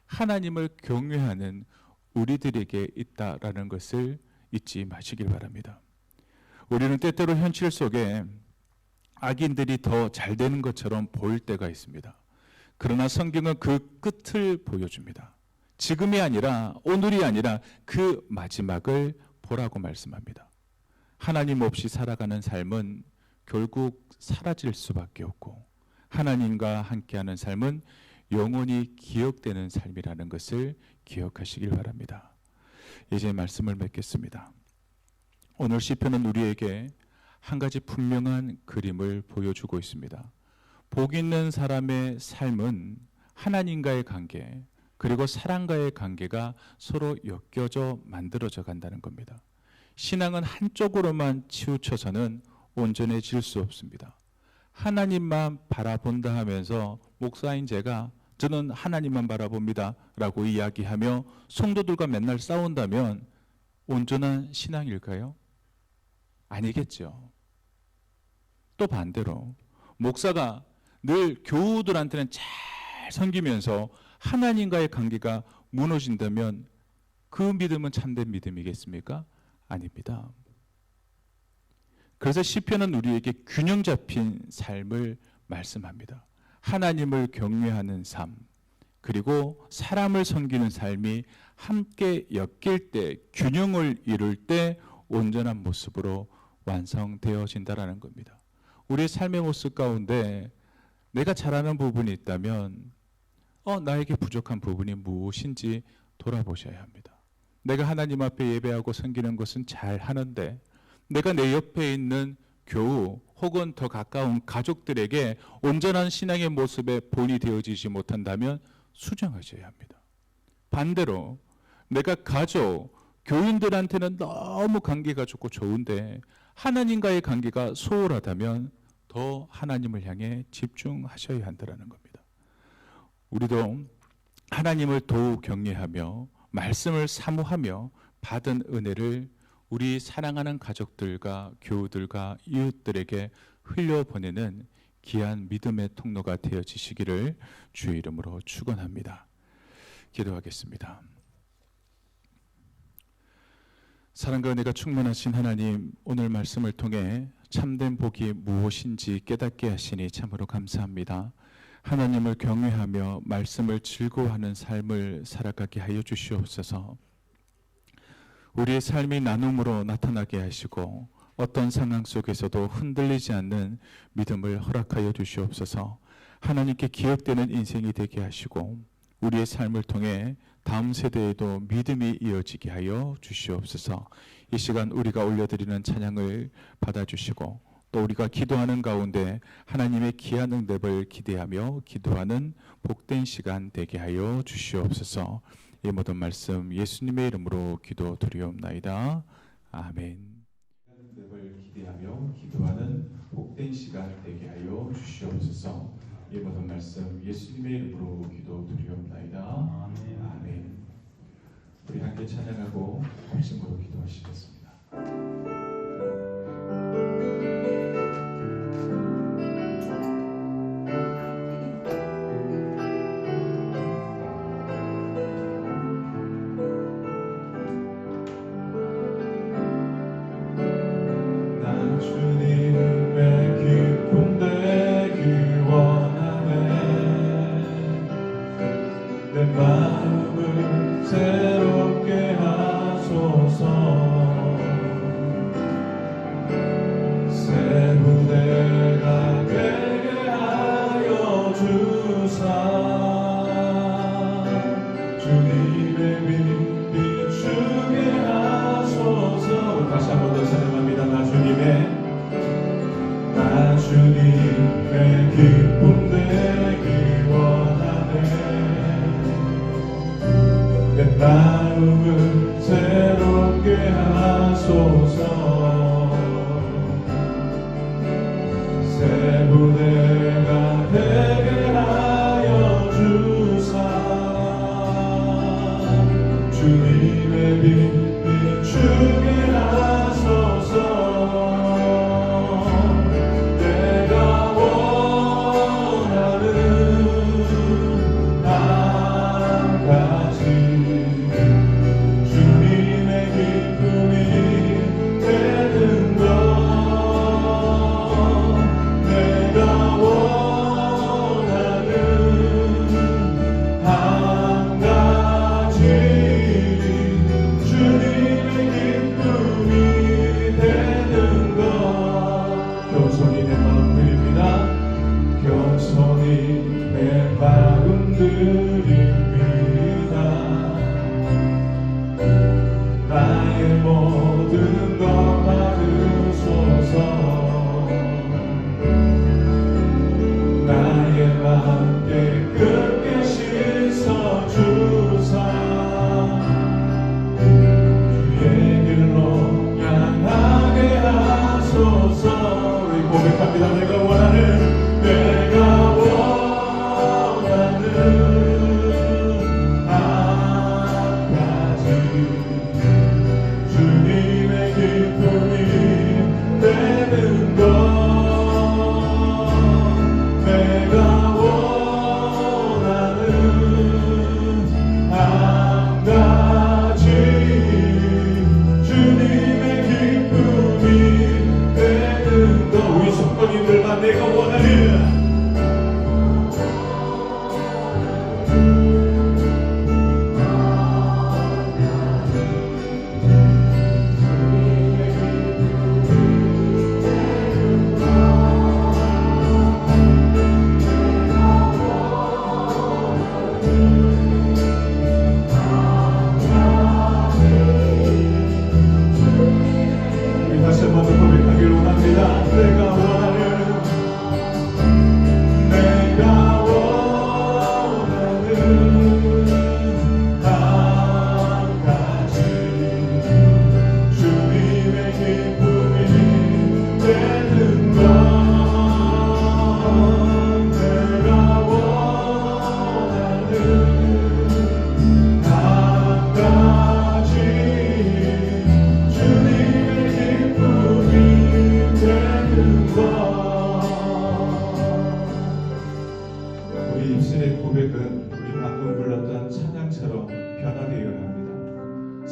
하나님을 경외하는 우리들에게 있다라는 것을 잊지 마시길 바랍니다. 우리는 때때로 현실 속에 악인들이 더 잘 되는 것처럼 보일 때가 있습니다. 그러나 성경은 그 끝을 보여줍니다. 지금이 아니라 오늘이 아니라 그 마지막을 보라고 말씀합니다. 하나님 없이 살아가는 삶은 결국 사라질 수밖에 없고 하나님과 함께하는 삶은 영원히 기억되는 삶이라는 것을 기억하시길 바랍니다. 이제 말씀을 맺겠습니다. 오늘 시편은 우리에게 한 가지 분명한 그림을 보여주고 있습니다. 복 있는 사람의 삶은 하나님과의 관계 그리고 사랑과의 관계가 서로 엮여져 만들어져 간다는 겁니다. 신앙은 한쪽으로만 치우쳐서는 온전해질 수 없습니다. 하나님만 바라본다 하면서 목사인 제가 저는 하나님만 바라봅니다 라고 이야기하며 성도들과 맨날 싸운다면 온전한 신앙일까요? 아니겠죠. 또 반대로 목사가 늘 교우들한테는 잘 섬기면서 하나님과의 관계가 무너진다면 그 믿음은 참된 믿음이겠습니까? 아닙니다. 그래서 시편은 우리에게 균형 잡힌 삶을 말씀합니다. 하나님을 경외하는 삶, 그리고 사람을 섬기는 삶이 함께 엮일 때, 균형을 이룰 때 온전한 모습으로 완성되어진다라는 겁니다. 우리의 삶의 모습 가운데 내가 잘하는 부분이 있다면 나에게 부족한 부분이 무엇인지 돌아보셔야 합니다. 내가 하나님 앞에 예배하고 섬기는 것은 잘 하는데 내가 내 옆에 있는 교우 혹은 더 가까운 가족들에게 온전한 신앙의 모습에 본이 되어지지 못한다면 수정하셔야 합니다. 반대로 내가 가족, 교인들한테는 너무 관계가 좋고 좋은데 하나님과의 관계가 소홀하다면 더 하나님을 향해 집중하셔야 한다는 겁니다. 우리도 하나님을 더욱 경외하며 말씀을 사모하며 받은 은혜를 우리 사랑하는 가족들과 교우들과 이웃들에게 흘려보내는 귀한 믿음의 통로가 되어지시기를 주의 이름으로 축원합니다. 기도하겠습니다. 사랑과 은혜가 충만하신 하나님, 오늘 말씀을 통해 참된 복이 무엇인지 깨닫게 하시니 참으로 감사합니다. 하나님을 경외하며 말씀을 즐거워하는 삶을 살아가게 하여 주시옵소서. 우리의 삶이 나눔으로 나타나게 하시고 어떤 상황 속에서도 흔들리지 않는 믿음을 허락하여 주시옵소서. 하나님께 기억되는 인생이 되게 하시고 우리의 삶을 통해 다음 세대에도 믿음이 이어지게 하여 주시옵소서. 이 시간 우리가 올려드리는 찬양을 받아주시고 또 우리가 기도하는 가운데 하나님의 귀한 응답을 기대하며 기도하는 복된 시간 되게 하여 주시옵소서. 이 모든 말씀 예수님의 이름으로 기도드리옵나이다. 아멘. 을 기대하며 기도하는 복된 시간 되게 하여 주시옵소서. 이 모든 말씀 예수님의 이름으로 기도드리옵나이다. 아멘. 우리 함께 찬양하고 합심으로 기도하시겠습니다. 마음을 새롭게 하소서. 새 부대가 되게 하여 주사. 주님의 빛 비추게 하소서. 내가 원하는 한 가지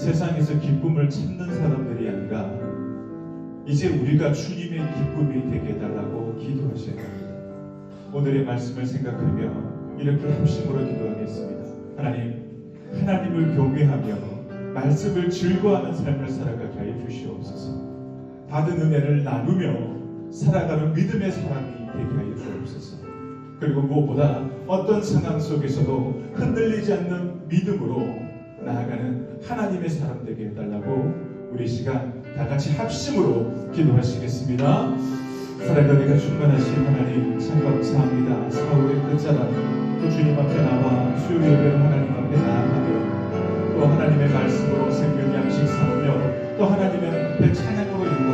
세상에서 기쁨을 찾는 사람들이 아니라 이제 우리가 주님의 기쁨이 되게 해달라고 기도하셔야 합니다. 오늘의 말씀을 생각하며 이렇게 합심으로 기도하겠습니다. 하나님, 하나님을 경외하며 말씀을 즐거워하는 삶을 살아가게 하여 주시옵소서. 받은 은혜를 나누며 살아가는 믿음의 사람이 되게 하여 주옵소서. 그리고 무엇보다 어떤 상황 속에서도 흔들리지 않는 믿음으로 나아가는 하나님의 사람 되게 해달라고 우리 시간 다 같이 합심으로 기도하시겠습니다. 사랑과 은혜가 충만하신 하나님 참 감사합니다. 사울의 끝자락 또 주님 앞에 나와 수요 예배로 하나님 앞에 나아가며 또 하나님의 말씀으로 생명 양식 삼으며 또 하나님의 앞에 찬양으로 영광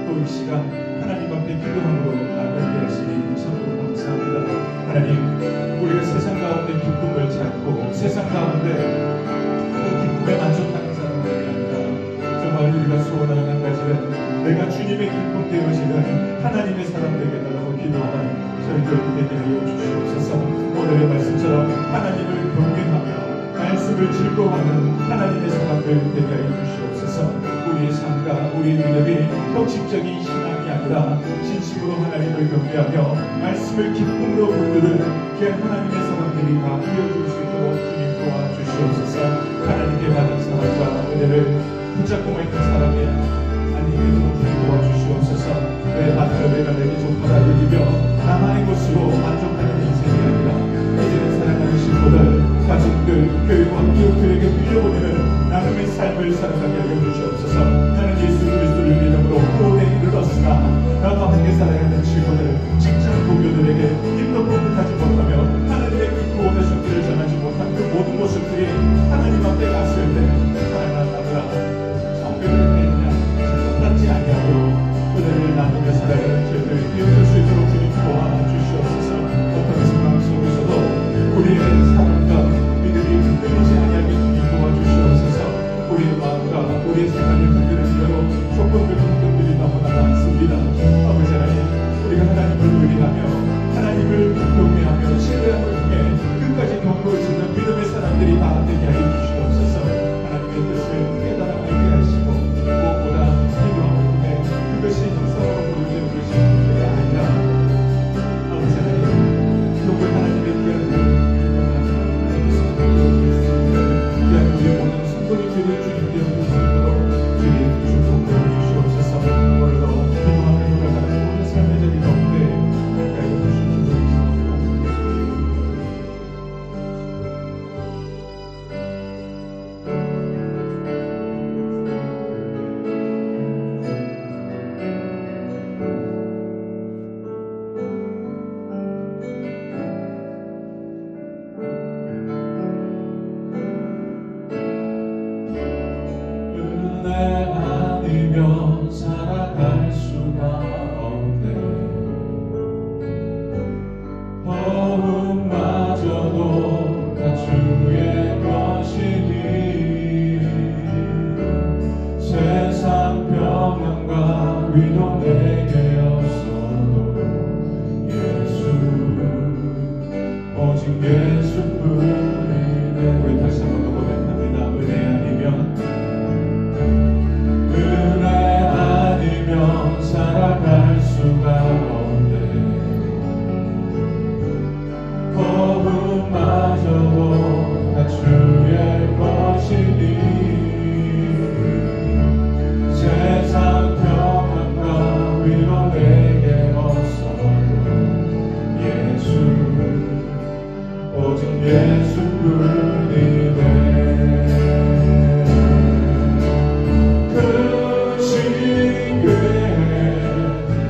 또 이 시간 하나님 앞에 기도함으로 나가게 하시니 참으로 감사합니다. 하나님, 우리가 세상 가운데 기쁨을 찾고 세상 가운데 그 기쁨에 만족하는 사람들이 아니라 정말 우리가 소원하는 한 가지는 내가 주님의 기쁨 되어지는 하나님의 사람 되게 달라고 기도하는 저희들 되게 하여 주시옵소서. 오늘의 말씀처럼 하나님을 경외하며 말씀을 즐거워하는 하나님의 사람들 되게 하여 주시옵소서. 우리의 삶과 우리의 믿음이 형식적인 신앙이 아니라 진심으로 하나님을 경외하며 말씀을 기쁨으로 붙드는 귀한 하나님의 사람들이 다 되어줄 수 있도록 주님 도와주시옵소서. 하나님께 받은 사랑과 은혜를 붙잡고 있는 사람이 아니게 주님 도와주시옵소서. 내 밭을 내가 내게 좋다 여기며 나만의 것으로 만족하는 인생이 아니라 이제는 사랑하는 식구들, 가족들, 교회와 기업들에게 흘려보내는 나눔의 삶을 살아가게 하여 주시옵소서. 나는 예수 그리스도를 믿음으로 구원에 이르렀으나 나와 함께 살아가는 친구들, 직장 동료들에게 힘도 뽀듯하지 못하며 하나님의 그 구원의 손길을 전하지 못한 그 모든 모습들이 하나님 앞에 갔을 때 하나님아 성벽을 깨느냐 똑같지 아니하고 은혜를 나누며 살아가는 저희들 이어질 수 있도록 주님 도와주시옵소서. 어떤 상황 속에서도 우리의 사랑과 믿음이 흔들리지 아니하게 주님 도와주시옵소서. 우리의 마음과 우리의 생각을 흔들리려고 조건들과 흔들리기 너무나 많습니다. 아버지 하나님, 우리가 하나님을 의리하며 하나님을 경외하며 신뢰함을 통해 끝까지 경고를 짓는 믿음의 사람들이 다 되게 하여 주시옵소서. 하나님의 뜻을 깨달아 알게 하시고 무엇보다 기도함을 통해 그것이 형상으로 보여지는 것이 문제가 아니라 아버지 하나님, 누구 하나님의 귀한 우리의 모든 성도의 죄를 주님께 묻습으로 주님 축복해 주시옵소서. 오늘도 기도하며 돌아가는 모든 삶의 자리 가운데 가까이 주시옵소서. 은혜 아니면 살아갈 수가 없네. 허움마저도 다 주의 것이니 세상 평안과 위로 내게 없어도 예수 오직 예수뿐이네. 우리 다시 한번 더 고백합니다. 은혜 아니면 살아갈 수가 없네. 허움마저도 다 주의 것이니 세상 평안과 위로 내게 없어도 예수 오직 예수뿐이네.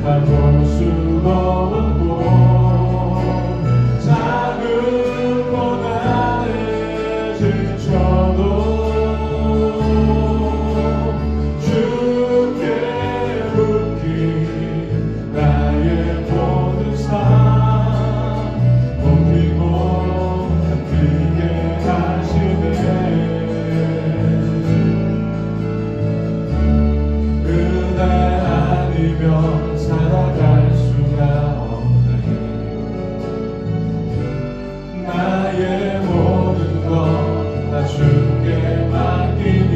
볼 수도 없고 작은 고난에 지쳐도 주께 묶인 나의 모든 삶 옮기고 함께 하시네. 은혜 아니면 살아갈 수가 없네. 나의 모든 것 다 주께 맡기니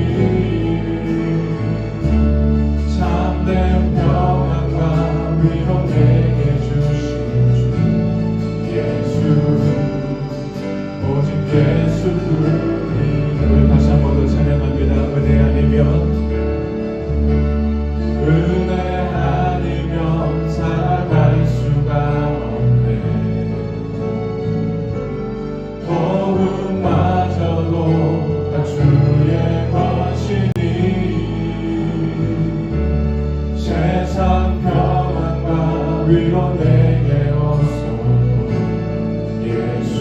참된 평안과 위로 내게 주신 주 예수 오직 예수뿐이네. 다시 한 번 더 찬양합니다. 은혜 아니면 살아갈 수가 없네. 호흡마저도 다 주의 것이니 세상 평안과 위로 내게 없어도 예수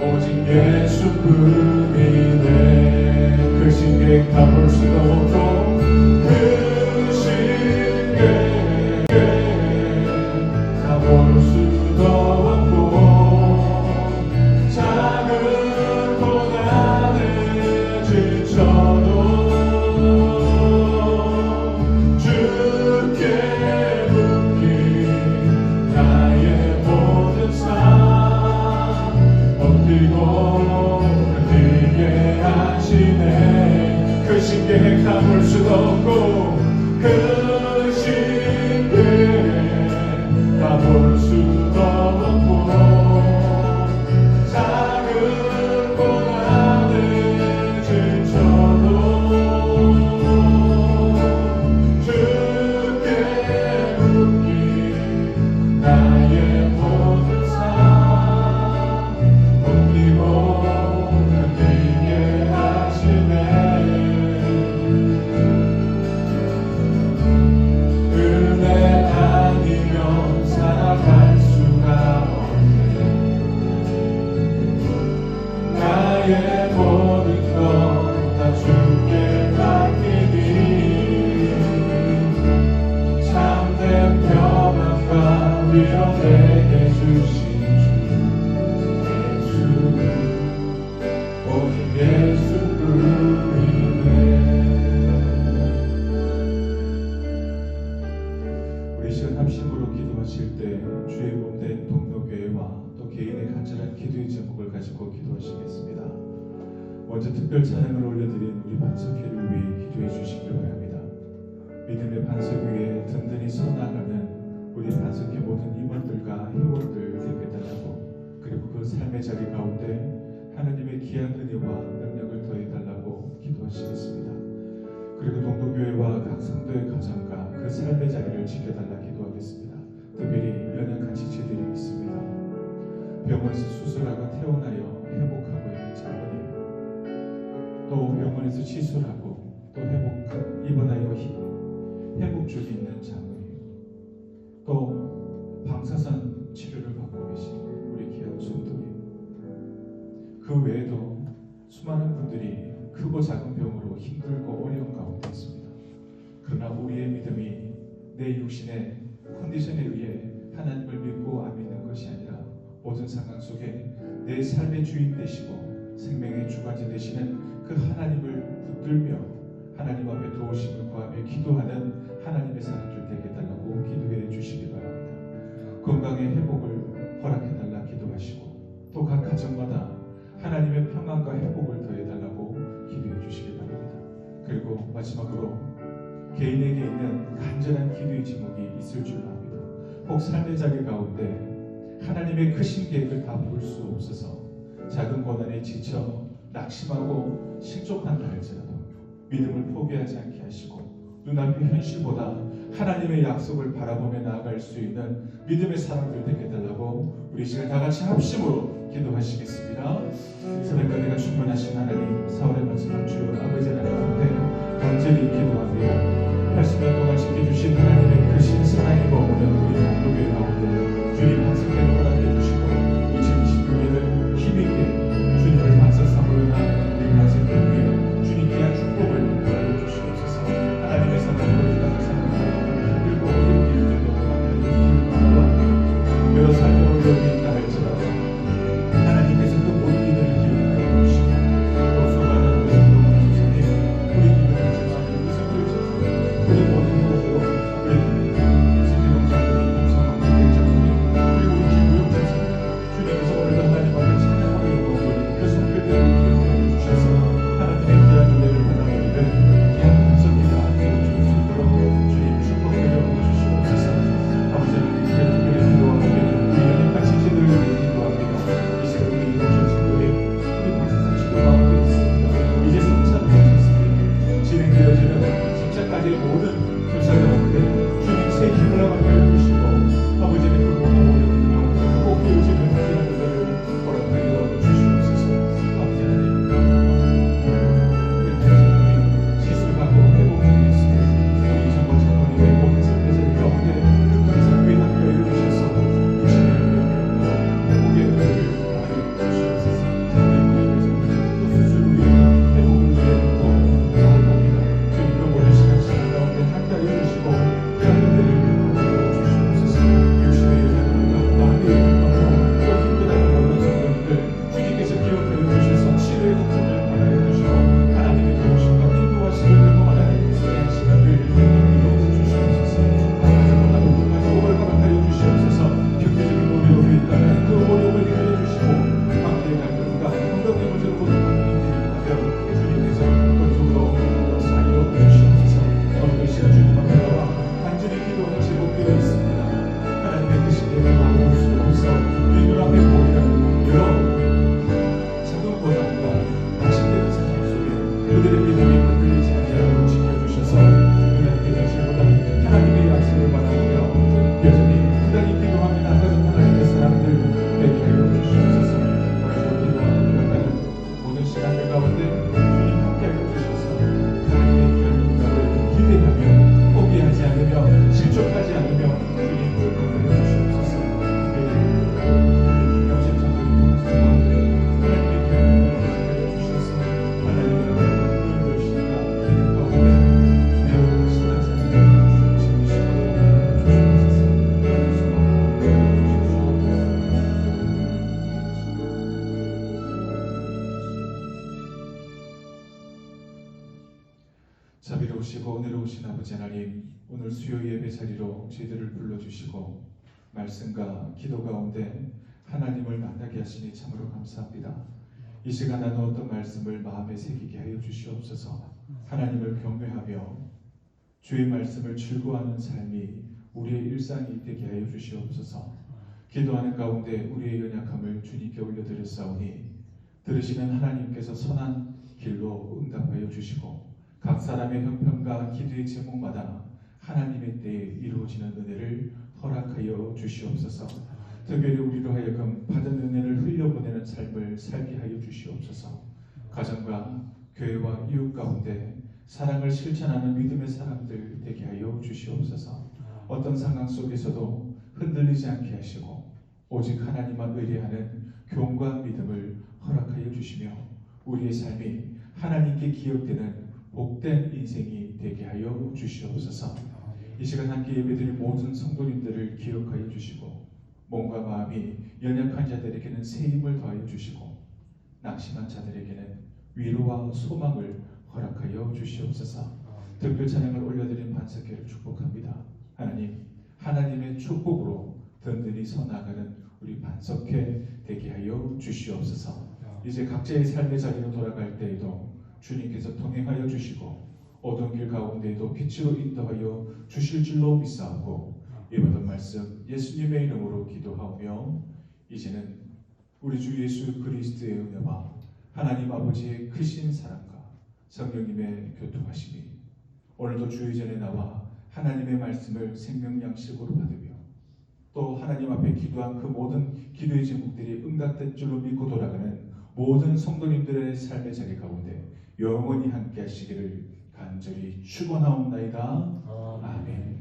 오직 예수뿐이 신기에 가볼 수도 없고 그 신기에 가볼 수도 없고 작은 고난에 지쳐도 주께 묶인 나의 모든 삶 버티고 뛰게 하시네. 그 신기에 가볼 수도 없고 그 신기에 가볼 수도 없고 작은 고난에 지쳐도 주께 묶인 나의 모든 삶 버티고 뛰게 하시네. 은혜 아니면 살아갈 수가 없네. 나의 모든 것 다 주께 맡기니 참된 평안과 위로 내게 주신 주 예수 오직 예수뿐이네. 우리 시간 합심으로 기도하실 때 주의 몸된 동료교회와 또 개인의 간절한 기도의 제목을 가지고 기도하시겠습니다. 먼저 특별 찬양을 올려드린 우리 반석회를 위해 기도해 주시기 바랍니다. 믿음의 반석 위에 든든히 서나가는 우리 반석회 모든 임원들과 회원들 되게 달라고, 그리고 그 삶의 자리 가운데 하나님의 귀한 은혜와 능력을 더해달라고 기도하시겠습니다. 그리고 동도교회와 각 성도의 가정과 그 삶의 자리를 지켜달라 기도하겠습니다. 특별히 연약한 지체들이 있습니다. 병원에서 수술하고 퇴원하여 회복하고 있는 장모님, 또 병원에서 시술하고 또 입원하여 회복 중에 있는 장모님, 또 방사선 치료를 받고 계신 우리 귀한 성도님, 그 외에도 수많은 분들이 크고 작은 병으로 힘들고 어려운 가운데 있습니다. 그러나 우리의 믿음이 내 육신의 컨디션에 의해 하나님을 믿고 안 믿는 것이 아니라 모든 상황 속에 내 삶의 주인 되시고 생명의 주관자 되시는 그 하나님을 붙들며 하나님 앞에 도우심을 구하며 기도하는 하나님의 사람들 되게 달라고 기도해 주시기 바랍니다. 건강의 회복을 허락해달라 기도하시고 또 각 가정마다 하나님의 평안과 회복을 더해달라고 기도해 주시기 바랍니다. 그리고 마지막으로 개인에게 있는 간절한 기도의 제목이 있을 줄 압니다. 혹 삶의 자리 가운데 하나님의 크신 계획을 다 볼 수 없어서 작은 고난에 지쳐 낙심하고 실족한다 할지라도 믿음을 포기하지 않게 하시고 눈앞의 현실보다 하나님의 약속을 바라보며 나아갈 수 있는 믿음의 사람들 되게 해달라고 우리 시간 다 같이 합심으로 기도하시겠습니다. 새벽과 내가 충만하신 하나님, 4월의 마지막 주 아버지 하나님 앞에 간절히 기도합니다. 80년 동안 지켜주신 하나님의 크신 사랑이 머무는 우리 동료교회 가운데 주님 반석회를 허락해 주시고 2029년을 힘있게 주님을 반석 삼으려나 우리 반석회를 주님 귀한 축복을 허락해 주시옵소서. 하나님의 사랑으로 기다려 살아가고 힘들고 어려운 일들도 하나님의 길을 바라보고 여러 삶의 어려움이 있다 할지라도 하나님께서 그 모든 일들을 기억하여 주시고 또 수많은 의성도 선생님, 우리 기도를 제사하는 의성도 제사하는 우리 모든 것으로 우리 선생님 놀라우신 아버지 하나님, 오늘 수요 예배 자리로 저희들을 불러주시고 말씀과 기도 가운데 하나님을 만나게 하시니 참으로 감사합니다. 이 시간 나누었던 말씀을 마음에 새기게 하여 주시옵소서. 하나님을 경외하며 주의 말씀을 즐거워하는 삶이 우리의 일상이 되게 하여 주시옵소서. 기도하는 가운데 우리의 연약함을 주님께 올려드렸사오니 들으시는 하나님께서 선한 길로 응답하여 주시고 각 사람의 형편과 기도의 제목마다 하나님의 때에 이루어지는 은혜를 허락하여 주시옵소서. 특별히 우리로 하여금 받은 은혜를 흘려보내는 삶을 살게 하여 주시옵소서. 가정과 교회와 이웃 가운데 사랑을 실천하는 믿음의 사람들 되게 하여 주시옵소서. 어떤 상황 속에서도 흔들리지 않게 하시고 오직 하나님만 의뢰하는 교훈과 믿음을 허락하여 주시며 우리의 삶이 하나님께 기억되는 복된 인생이 되게 하여 주시옵소서. 이 시간 함께 예배드린 모든 성도님들을 기억하여 주시고 몸과 마음이 연약한 자들에게는 새 힘을 더하여 주시고 낙심한 자들에게는 위로와 소망을 허락하여 주시옵소서. 특별 찬양을 올려드린 반석회를 축복합니다. 하나님, 하나님의 축복으로 든든히 서나가는 우리 반석회 되게 하여 주시옵소서. 이제 각자의 삶의 자리로 돌아갈 때에도 주님께서 동행하여 주시고 어두운 길 가운데에도 빛으로 인도하여 주실 줄로 믿사오고 이 모든 말씀 예수님의 이름으로 기도하오며 이제는 우리 주 예수 그리스도의 은혜와 하나님 아버지의 크신 사랑과 성령님의 교통하심이 오늘도 주의 전에 나와 하나님의 말씀을 생명 양식으로 받으며 또 하나님 앞에 기도한 그 모든 기도의 제목들이 응답된 줄로 믿고 돌아가는 모든 성도님들의 삶의 자리 가운데 영원히 함께 하시기를 간절히 축원하옵나이다. 아멘.